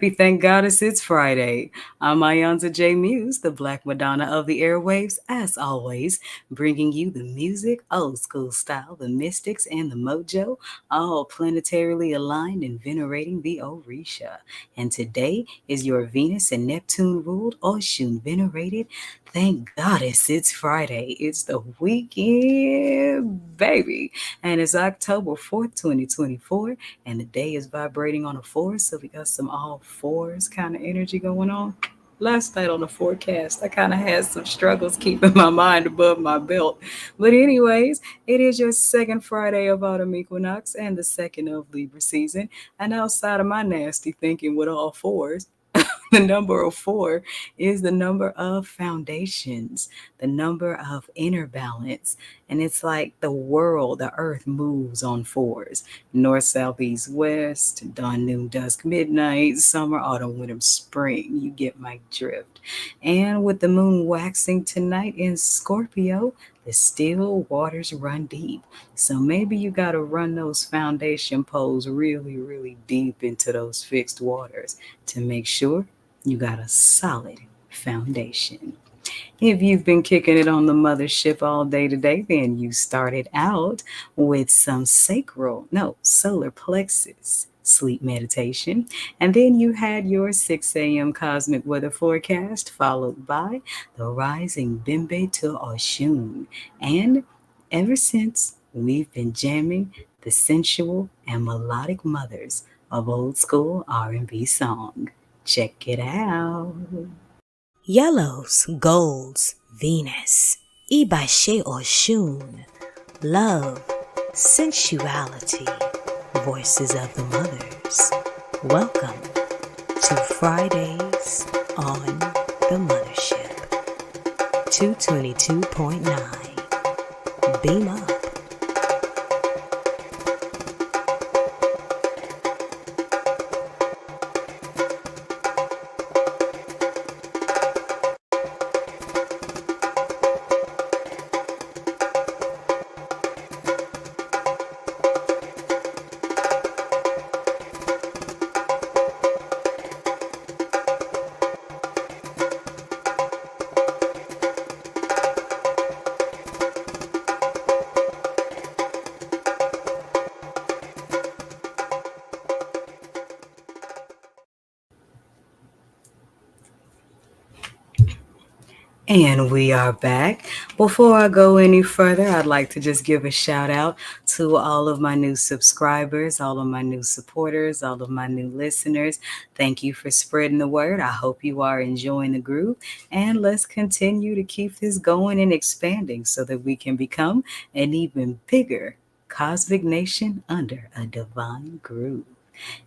Happy Thank Goddess It's Friday. I'm iiiYansaje Muse, the Black Madonna of the airwaves, as always, bringing you the music, old school style, the mystics, and the mojo, all planetarily aligned and venerating the Orisha. And today is your Venus and Neptune ruled Oshun venerated. Thank Goddess It's Friday. It's the weekend, baby. And it's October 4th, 2024. And the day is vibrating on a 4, so we got some all 4s kind of energy going on. Last night on the forecast, I kind of had some struggles keeping my mind above my belt. But anyways, it is your second Friday of autumn equinox and the second of Libra season. And outside of my nasty thinking with all 4s, the number of 4 is the number of foundations, the number of inner balance. And it's like the world, the earth moves on 4s. North, south, east, west, dawn, noon, dusk, midnight, summer, autumn, winter, spring. You get my drift. And with the moon waxing tonight in Scorpio, the still waters run deep. So maybe you got to run those foundation poles really, really deep into those fixed waters to make sure you got a solid foundation. If you've been kicking it on the mothership all day today, then you started out with some solar plexus sleep meditation. And then you had your 6 a.m. cosmic weather forecast, followed by the rising Bimbe to Oshun. And ever since, we've been jamming the sensual and melodic mothers of old school R&B song. Check it out. Yellows, golds, Venus, Iba Iwo Oorun, love, sensuality, voices of the mothers. Welcome to Fridays on the Mothership. 222.9. Beam up. And we are back. Before I go any further, I'd like to just give a shout out to all of my new subscribers, all of my new supporters, all of my new listeners. Thank you for spreading the word. I hope you are enjoying the groove. And let's continue to keep this going and expanding so that we can become an even bigger cosmic nation under a divine groove.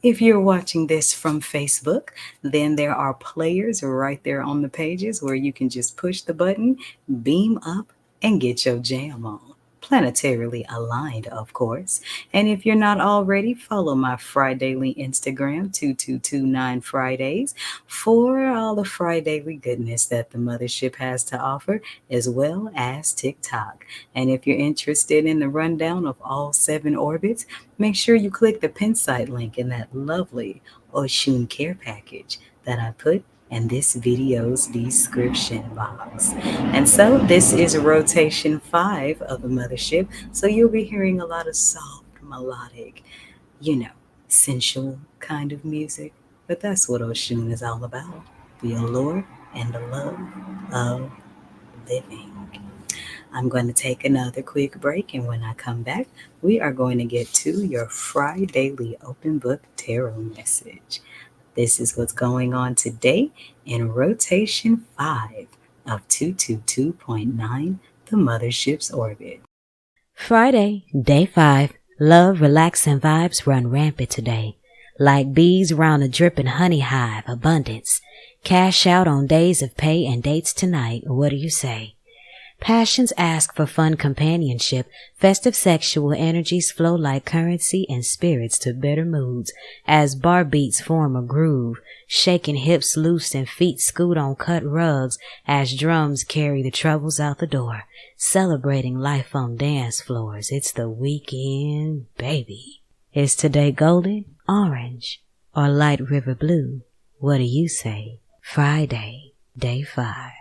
If you're watching this from Facebook, then there are players right there on the pages where you can just push the button, beam up, and get your jam on. Planetarily aligned, of course. And if you're not already, follow my Fridaily Instagram, 222.9 Fridays, for all the Fridaily goodness that the mothership has to offer, as well as TikTok. And if you're interested in the rundown of all 7 orbits, make sure you click the pin site link in that lovely Oshun care package that I put in this video's description box. And so this is rotation 5 of the mothership. So you'll be hearing a lot of soft, melodic, sensual kind of music. But that's what Oshun is all about. The allure and the love of living. I'm going to take another quick break, and when I come back, we are going to get to your Fridaily Open Book Tarot message. This is what's going on today in rotation 5 of 222.9, the mothership's orbit. Friday, day 5. Love, relax, and vibes run rampant today. Like bees round a dripping honey hive, abundance. Cash out on days of pay and dates tonight. What do you say? Passions ask for fun companionship. Festive sexual energies flow like currency and spirits to better moods as bar beats form a groove, shaking hips loose and feet scoot on cut rugs as drums carry the troubles out the door, celebrating life on dance floors. It's the weekend, baby. Is today golden, orange, or light river blue? What do you say? Friday, day 5.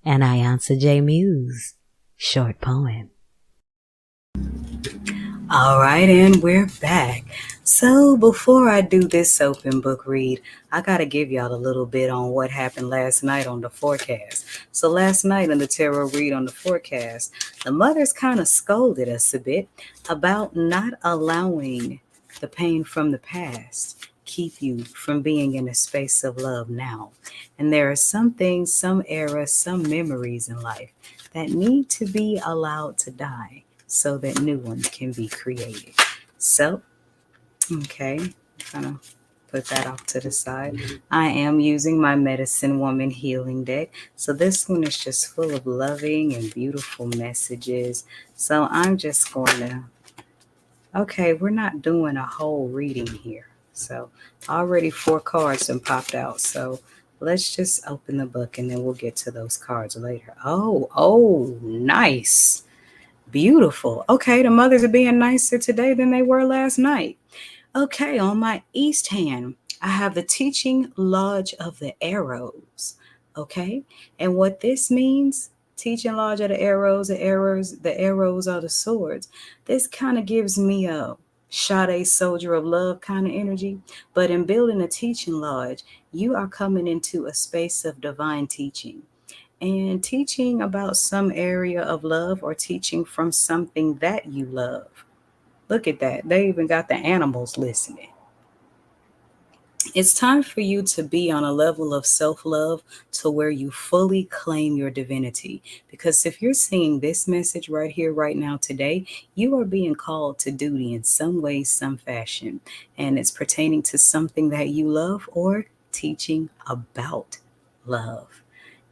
And iiiYansaje Muse. Short poem. All right, and we're back. So before I do this open book read, I got to give y'all a little bit on what happened last night on the forecast. So last night on the tarot read on the forecast, the mothers kind of scolded us a bit about not allowing the pain from the past keep you from being in a space of love now. And there are some things, some eras, some memories in life that need to be allowed to die so that new ones can be created. So, okay, kind of put that off to the side. I am using my Medicine Woman Healing deck. So this one is just full of loving and beautiful messages. So I'm just going to, okay, we're not doing a whole reading here. So already 4 cards have popped out. So let's just open the book and then we'll get to those cards later. Oh, nice. Beautiful. Okay, the mothers are being nicer today than they were last night. Okay, on my east hand, I have the Teaching Lodge of the Arrows. Okay, and what this means, Teaching Lodge of the Arrows, the arrows are the swords. This kind of gives me a Sade Soldier of Love kind of energy. But in building a teaching lodge, you are coming into a space of divine teaching and teaching about some area of love or teaching from something that you love. Look at that. They even got the animals listening. It's time for you to be on a level of self love to where you fully claim your divinity. Because if you're seeing this message right here, right now, today, you are being called to duty in some way, some fashion. And it's pertaining to something that you love or teaching about love.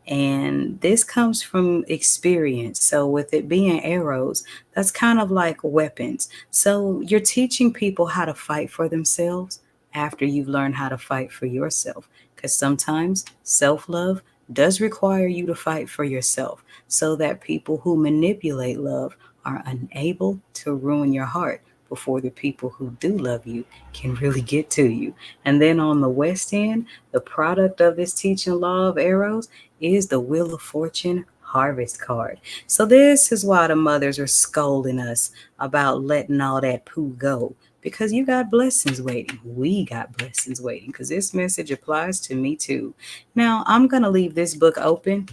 And this comes from experience. So, with it being arrows, that's kind of like weapons. So, you're teaching people how to fight for themselves after you've learned how to fight for yourself. Because sometimes self love does require you to fight for yourself so that people who manipulate love are unable to ruin your heart before the people who do love you can really get to you. And then on the west end, the product of this teaching law of arrows is the Wheel of Fortune harvest card. So this is why the mothers are scolding us about letting all that poo go, because you got blessings waiting. We got blessings waiting, because this message applies to me too. Now I'm going to leave this book open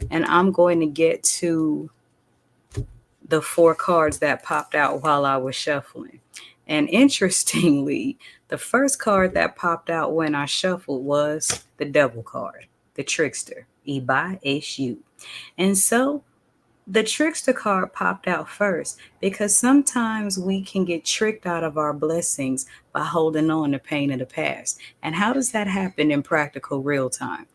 and I'm going to get to the 4 cards that popped out while I was shuffling. And interestingly, the first card that popped out when I shuffled was the Devil card, the Trickster, Iba Osun. And so the Trickster card popped out first because sometimes we can get tricked out of our blessings by holding on to pain of the past. And how does that happen in practical real time?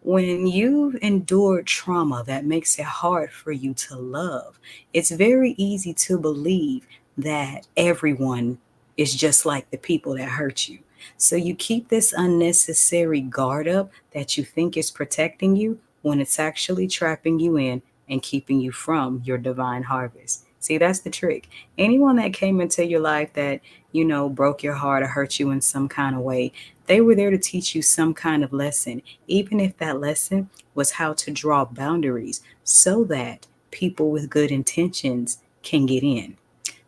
When you've endured trauma that makes it hard for you to love, it's very easy to believe that everyone is just like the people that hurt you. So you keep this unnecessary guard up that you think is protecting you when it's actually trapping you in and keeping you from your divine harvest. See, that's the trick. Anyone that came into your life that, broke your heart or hurt you in some kind of way, they were there to teach you some kind of lesson, even if that lesson was how to draw boundaries so that people with good intentions can get in.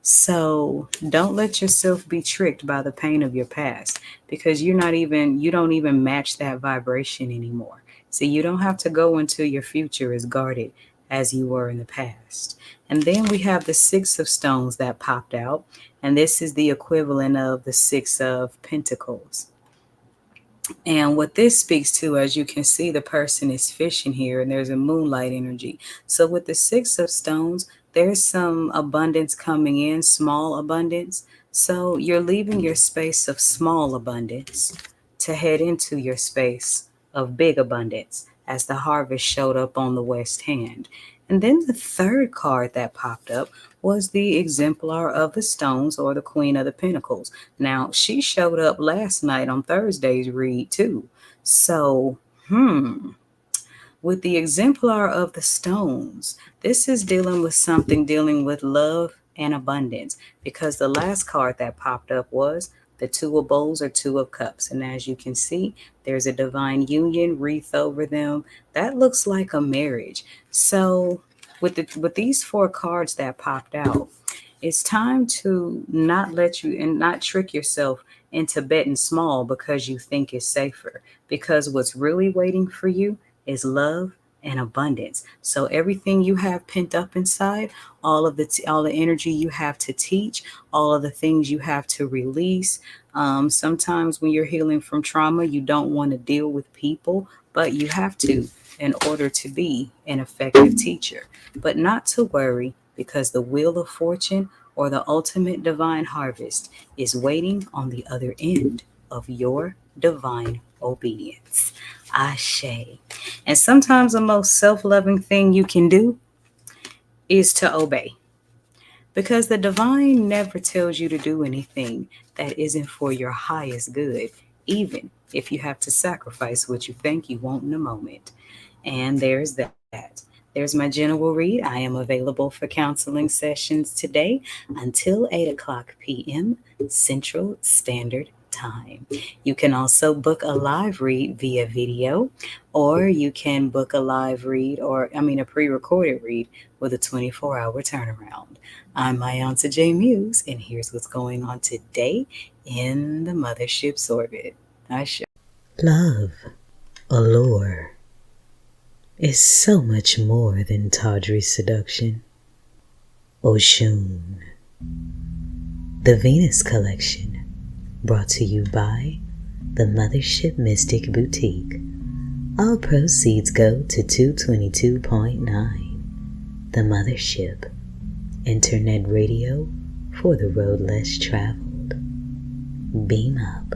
So don't let yourself be tricked by the pain of your past, because you don't even match that vibration anymore. So you don't have to go into your future as guarded as you were in the past. And then we have the 6 of Stones that popped out, and this is the equivalent of the 6 of Pentacles. And what this speaks to, as you can see, the person is fishing here and there's a moonlight energy. So with the 6 of Stones, there's some abundance coming in, small abundance. So you're leaving your space of small abundance to head into your space of big abundance as the harvest showed up on the west hand. And then the third card that popped up was the Exemplar of the Stones, or the Queen of the Pentacles. Now, she showed up last night on Thursday's read too. So, with the Exemplar of the Stones, this is dealing with something dealing with love and abundance, because the last card that popped up was The Two of Bowls or Two of Cups. And as you can see, there's a divine union wreath over them. That looks like a marriage. So with these four cards that popped out, it's time to not let you and not trick yourself into betting small because you think it's safer. Because what's really waiting for you is love and abundance. So everything you have pent up inside, all the energy you have to teach, all of the things you have to release. Sometimes when you're healing from trauma, you don't want to deal with people, but you have to in order to be an effective teacher. But not to worry, because the wheel of fortune or the ultimate divine harvest is waiting on the other end of your divine obedience. Ashe. And sometimes the most self loving thing you can do is to obey. Because the divine never tells you to do anything that isn't for your highest good, even if you have to sacrifice what you think you want in a moment. And there's that. There's my general read. I am available for counseling sessions today until 8 o'clock p.m. Central Standard Time. You can also book a live read via video, or you can book a live read, a pre recorded read with a 24-hour turnaround. I'm iiiYansaje Muse, and here's what's going on today in the Mothership's orbit. Love, allure, is so much more than tawdry seduction. Oshun, the Venus Collection, brought to you by the Mothership Mystic Boutiq. All proceeds go to 222.9, the Mothership, internet radio for the road less traveled. Beam up.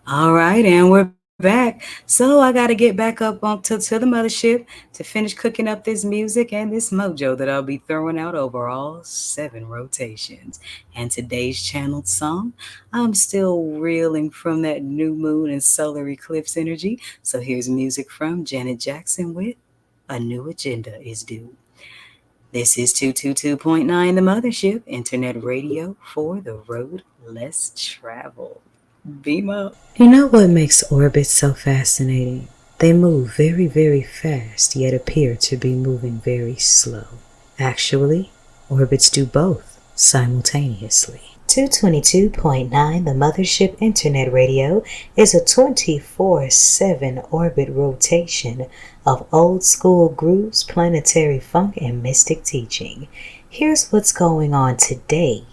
All right, and we're back. So I got to get back up to the mothership to finish cooking up this music and this mojo that I'll be throwing out over all 7 rotations. And today's channeled song, I'm still reeling from that new moon and solar eclipse energy. So here's music from Janet Jackson with A New Agenda Is Due. This is 222.9 The Mothership, internet radio for the road less traveled. Beam up. You know what makes orbits so fascinating? They move very, very fast, yet appear to be moving very slow. Actually, orbits do both simultaneously. 222.9 The Mothership Internet Radio is a 24/7 orbit rotation of old school grooves, planetary funk, and mystic teaching. Here's what's going on today